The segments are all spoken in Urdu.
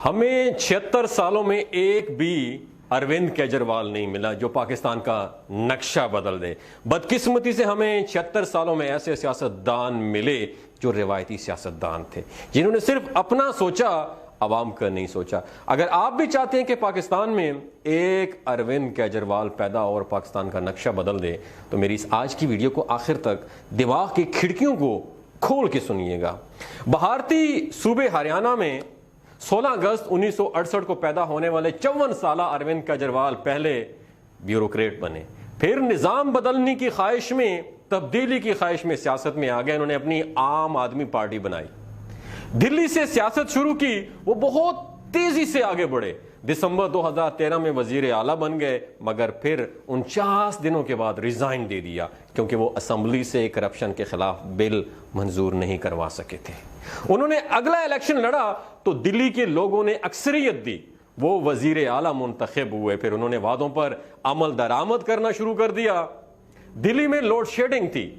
ہمیں 76 سالوں میں ایک بھی اروند کیجریوال نہیں ملا جو پاکستان کا نقشہ بدل دے۔ بدقسمتی سے ہمیں 76 سالوں میں ایسے سیاستدان ملے جو روایتی سیاستدان تھے، جنہوں نے صرف اپنا سوچا، عوام کا نہیں سوچا۔ اگر آپ بھی چاہتے ہیں کہ پاکستان میں ایک اروند کیجریوال پیدا اور پاکستان کا نقشہ بدل دے تو میری اس آج کی ویڈیو کو آخر تک دماغ کی کھڑکیوں کو کھول کے سنیے گا۔ بھارتی صوبے ہریانہ میں 16 اگست 1968 کو پیدا ہونے والے 54 سالہ اروند کیجریوال پہلے بیوروکریٹ بنے، پھر نظام بدلنے کی خواہش میں، تبدیلی کی خواہش میں سیاست میں آ گئے۔ انہوں نے اپنی عام آدمی پارٹی بنائی، دلی سے سیاست شروع کی، وہ بہت تیزی سے آگے بڑھے۔ دسمبر 2013 میں وزیر اعلیٰ بن گئے، مگر پھر 49 دنوں کے بعد ریزائن دے دیا کیونکہ وہ اسمبلی سے کرپشن کے خلاف بل منظور نہیں کروا سکے تھے۔ انہوں نے اگلا الیکشن لڑا تو دلی کے لوگوں نے اکثریت دی، وہ وزیر اعلیٰ منتخب ہوئے، پھر انہوں نے وعدوں پر عمل درآمد کرنا شروع کر دیا۔ دلی میں لوڈ شیڈنگ تھی،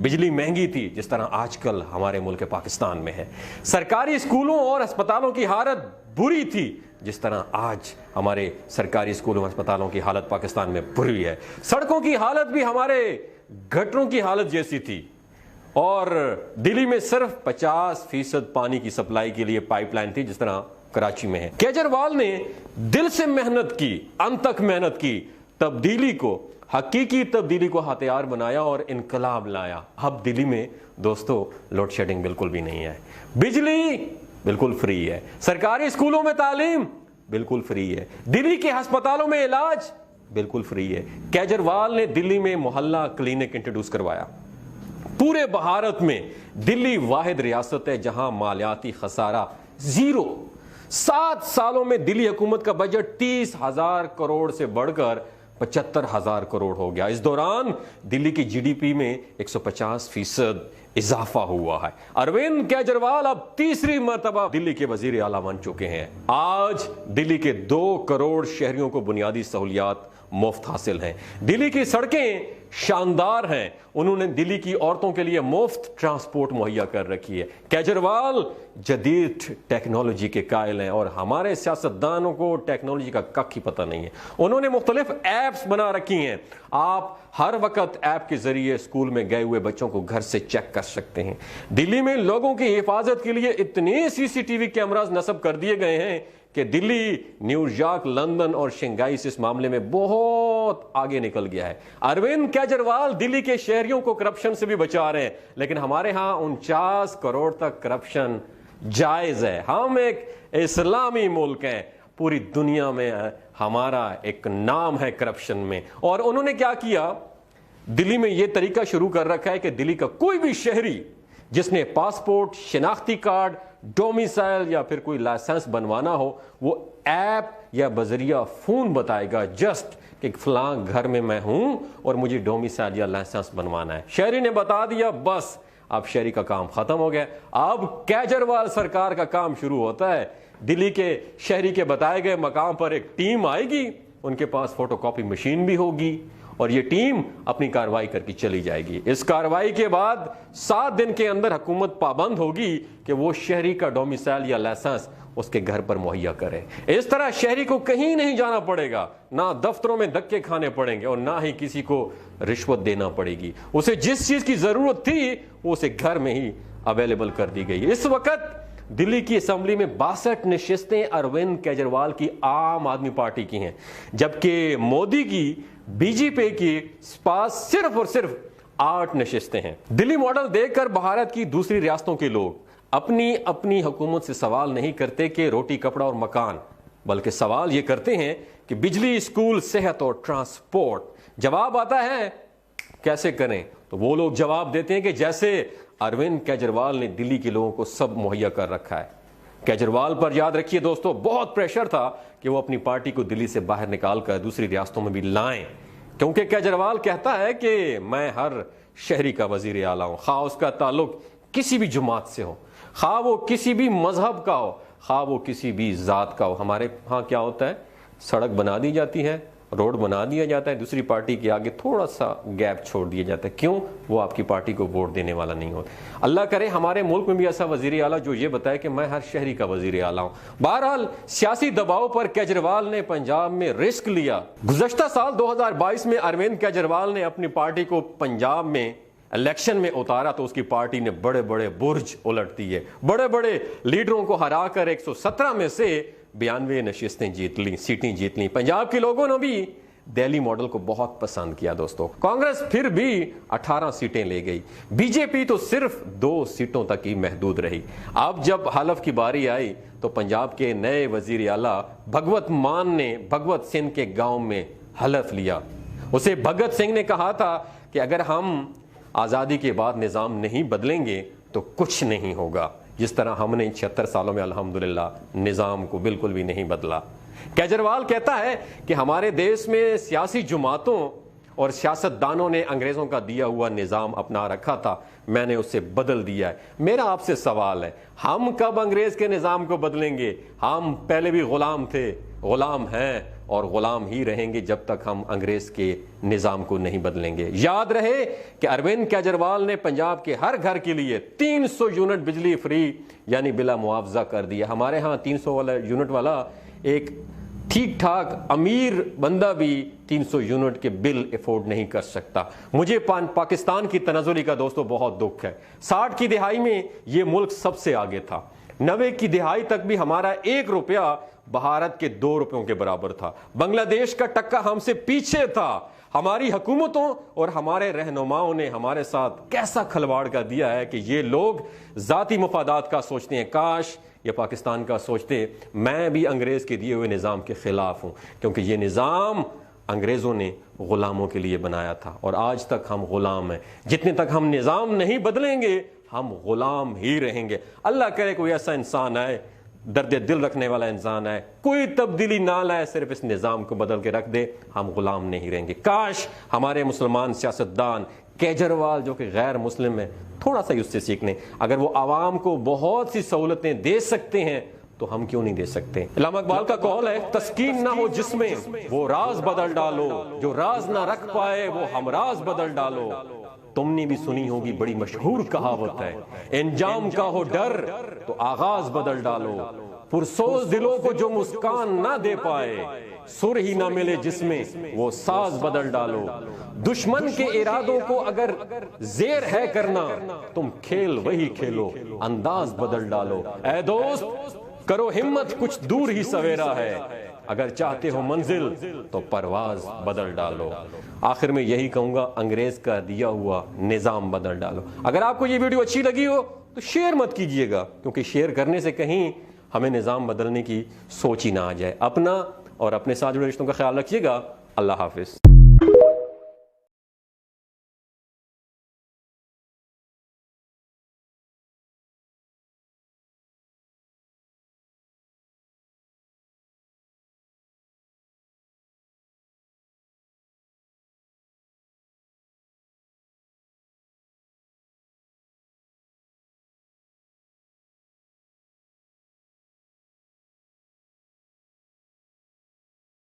بجلی مہنگی تھی جس طرح آج کل ہمارے ملک پاکستان میں ہے، سرکاری اسکولوں اور ہسپتالوں کی حالت بری تھی جس طرح آج ہمارے سرکاری اسکولوں اور ہسپتالوں کی حالت پاکستان میں بری ہے، سڑکوں کی حالت بھی ہمارے گٹروں کی حالت جیسی تھی، اور دلی میں صرف 50% پانی کی سپلائی کے لیے پائپ لائن تھی جس طرح کراچی میں ہے۔ کیجریوال نے دل سے محنت کی، انت تک محنت کی، تبدیلی کو، حقیقی تبدیلی کو ہتھیار بنایا اور انقلاب لایا۔ اب دلی میں دوستو لوڈ شیڈنگ بالکل بھی نہیں ہے، بجلی بالکل فری ہے، سرکاری اسکولوں میں تعلیم بالکل فری ہے، دلی کے ہسپتالوں میں علاج بالکل فری ہے۔ کیجریوال نے دلی میں محلہ کلینک انٹروڈیوس کروایا۔ پورے بھارت میں دلی واحد ریاست ہے جہاں مالیاتی خسارہ زیرو۔ 7 سالوں میں دلی حکومت کا بجٹ 30,000 کروڑ سے بڑھ کر 75,000 کروڑ ہو گیا۔ اس دوران دلی کی جی ڈی پی میں 150% اضافہ ہوا ہے۔ اروند کیجریوال اب تیسری مرتبہ دلی کے وزیر اعلیٰ بن چکے ہیں۔ آج دلی کے 2 کروڑ شہریوں کو بنیادی سہولیات مفت حاصل ہیں، دلی کی سڑکیں شاندار ہیں، انہوں نے دلی کی عورتوں کے لیے مفت ٹرانسپورٹ مہیا کر رکھی ہے۔ کیجریوال جدید ٹیکنالوجی کے قائل ہیں اور ہمارے سیاستدانوں کو ٹیکنالوجی کا کک ہی پتہ نہیں ہے۔ انہوں نے مختلف ایپس بنا رکھی ہیں، آپ ہر وقت ایپ کے ذریعے اسکول میں گئے ہوئے بچوں کو گھر سے چیک کر سکتے ہیں۔ دلی میں لوگوں کی حفاظت کے لیے اتنے CCTV کیمراز نصب کر دیے گئے ہیں کہ دلی، نیو یارک، لندن اور شنگھائی سے اس معاملے میں بہت آگے نکل گیا ہے۔ اروند کیجریوال دلی کے شہریوں کو کرپشن سے بھی بچا رہے ہیں، لیکن ہمارے ہاں 49 کروڑ تک کرپشن جائز ہے۔ ہم ایک اسلامی ملک ہیں، پوری دنیا میں ہمارا ایک نام ہے کرپشن میں، اور انہوں نے کیا کیا، دلی میں یہ طریقہ شروع کر رکھا ہے کہ دلی کا کوئی بھی شہری جس نے پاسپورٹ، شناختی کارڈ، ڈومیسائل یا پھر کوئی لائسنس بنوانا ہو، وہ ایپ یا بذریعہ فون بتائے گا جسٹ کہ فلاں گھر میں میں ہوں اور مجھے ڈومیسائل یا لائسنس بنوانا ہے۔ شہری نے بتا دیا، بس اب شہری کا کام ختم ہو گیا۔ اب کیجریوال سرکار کا کام شروع ہوتا ہے۔ دلی کے شہری کے بتائے گئے مقام پر ایک ٹیم آئے گی، ان کے پاس فوٹو کاپی مشین بھی ہوگی اور یہ ٹیم اپنی کارروائی کر کے چلی جائے گی۔ اس کارروائی کے بعد 7 دن کے اندر حکومت پابند ہوگی کہ وہ شہری کا ڈومیسائل یا لائسنس اس کے گھر پر مہیا کرے۔ اس طرح شہری کو کہیں نہیں جانا پڑے گا، نہ دفتروں میں دھکے کھانے پڑیں گے اور نہ ہی کسی کو رشوت دینا پڑے گی۔ اسے جس چیز کی ضرورت تھی وہ اسے گھر میں ہی اویلیبل کر دی گئی۔ اس وقت دلی کی اسمبلی میں 62 نشستیں اروند کیجریوال کی عام آدمی پارٹی کی ہیں، جبکہ مودی کی بی جے پی کی پاس صرف اور صرف 8 نشستیں ہیں۔ دلی ماڈل دیکھ کر بھارت کی دوسری ریاستوں کے لوگ اپنی حکومت سے سوال نہیں کرتے کہ روٹی، کپڑا اور مکان، بلکہ سوال یہ کرتے ہیں کہ بجلی، اسکول، صحت اور ٹرانسپورٹ۔ جواب آتا ہے کیسے کریں، تو وہ لوگ جواب دیتے ہیں کہ جیسے اروند کیجریوال نے دلی کے لوگوں کو سب مہیا کر رکھا ہے۔ کیجریوال پر یاد رکھیے دوستو بہت پریشر تھا کہ وہ اپنی پارٹی کو دلی سے باہر نکال کر دوسری ریاستوں میں بھی لائیں، کیونکہ کیجریوال کہتا ہے کہ میں ہر شہری کا وزیر اعلیٰ ہوں، خواہ اس کا تعلق کسی بھی جماعت سے ہو، خواہ وہ کسی بھی مذہب کا ہو، خواہ وہ کسی بھی ذات کا ہو۔ ہمارے ہاں کیا ہوتا ہے، سڑک بنا دی جاتی ہے، روڈ بنا دیا جاتا ہے, دوسری پارٹی کے آگے تھوڑا سا گیپ چھوڑ دیا جاتا ہے. کیوں؟ وہ آپ کی پارٹی کو ووٹ دینے والا نہیں ہوتا. اللہ کرے ہمارے ملک میں بھی ایسا وزیر اعلیٰ جو یہ بتائے کہ میں ہر شہری کا وزیر اعلیٰ ہوں. بہرحال سیاسی دباؤ پر کیجریوال نے پنجاب میں رسک لیا. گزشتہ سال 2022 میں اروند کیجریوال نے اپنی پارٹی کو پنجاب میں الیکشن میں اتارا تو اس کی پارٹی نے بڑے بڑے برج الٹ دیے, بڑے بڑے لیڈروں کو ہرا کر 117 میں سے 92 نشستیں جیت لی, سیٹیں جیت لی. پنجاب کے لوگوں نے بھی دہلی ماڈل کو بہت پسند کیا دوستو. کانگریس پھر بھی 18 سیٹیں لے گئی, بی جے پی تو صرف 2 سیٹوں تک ہی محدود رہی. اب جب حلف کی باری آئی تو پنجاب کے نئے وزیر اعلیٰ بھگوت مان نے بھگوت سنگھ کے گاؤں میں حلف لیا. اسے بھگت سنگھ نے کہا تھا کہ اگر ہم آزادی کے بعد نظام نہیں بدلیں گے تو کچھ نہیں ہوگا, جس طرح ہم نے 76 سالوں میں الحمدللہ نظام کو بالکل بھی نہیں بدلا. کیجریوال کہتا ہے کہ ہمارے دیش میں سیاسی جماعتوں اور سیاستدانوں نے انگریزوں کا دیا ہوا نظام اپنا رکھا تھا, میں نے اسے بدل دیا ہے. میرا آپ سے سوال ہے, ہم کب انگریز کے نظام کو بدلیں گے؟ ہم پہلے بھی غلام تھے, غلام ہیں اور غلام ہی رہیں گے جب تک ہم انگریز کے نظام کو نہیں بدلیں گے. یاد رہے کہ اروند کیجریوال نے پنجاب کے ہر گھر کے لیے 300 یونٹ بجلی فری یعنی بلا معاوضہ کر دیا. ہمارے ہاں 300 والا یونٹ والا ایک ٹھیک ٹھاک امیر بندہ بھی 300 یونٹ کے بل افورڈ نہیں کر سکتا. مجھے پاکستان کی تنزلی کا دوستو بہت دکھ ہے. 60 کی دہائی میں یہ ملک سب سے آگے تھا, 90 کی دہائی تک بھی ہمارا 1 روپیہ بھارت کے 2 روپیوں کے برابر تھا. بنگلہ دیش کا ٹکا ہم سے پیچھے تھا. ہماری حکومتوں اور ہمارے رہنماؤں نے ہمارے ساتھ کیسا کھلواڑ کر دیا ہے کہ یہ لوگ ذاتی مفادات کا سوچتے ہیں. کاش یہ پاکستان کا سوچتے. میں بھی انگریز کے دیے ہوئے نظام کے خلاف ہوں, کیونکہ یہ نظام انگریزوں نے غلاموں کے لیے بنایا تھا اور آج تک ہم غلام ہیں. جتنے تک ہم نظام نہیں بدلیں گے ہم غلام ہی رہیں گے. اللہ کرے کوئی ایسا انسان آئے, درد دل رکھنے والا انسان ہے, کوئی تبدیلی نہ لائے, صرف اس نظام کو بدل کے رکھ دے, ہم غلام نہیں رہیں گے. کاش ہمارے مسلمان سیاستدان کیجریوال جو کہ غیر مسلم ہے تھوڑا سا ہی اس سے سیکھ لیں. اگر وہ عوام کو بہت سی سہولتیں دے سکتے ہیں تو ہم کیوں نہیں دے سکتے؟ علامہ اقبال کا قول ہے, تسکین نہ ہو جس میں وہ راز بدل ڈالو, جو راز نہ رکھ پائے وہ ہم راز بدل ڈالو. تم نے بھی سنی ہوگی بڑی مشہور کہاوت ہے, انجام کا ہو ڈر تو آغاز بدل ڈالو. پرسوز دلوں کو جو مسکان نہ دے پائے, سر ہی نہ ملے جس میں وہ ساز بدل ڈالو. دشمن کے ارادوں کو اگر زیر ہے کرنا, تم کھیل وہی کھیلو, انداز بدل ڈالو. اے دوست کرو ہمت, کچھ دور ہی سویرا ہے, اگر چاہتے ہو منزل تو پرواز بدل ڈالو. آخر میں یہی کہوں گا, انگریز کا دیا ہوا نظام بدل ڈالو. اگر آپ کو یہ ویڈیو اچھی لگی ہو تو شیئر مت کیجئے گا, کیونکہ شیئر کرنے سے کہیں ہمیں نظام بدلنے کی سوچ ہی نہ آ جائے. اپنا اور اپنے ساتھ جڑے رشتوں کا خیال رکھیے گا. اللہ حافظ.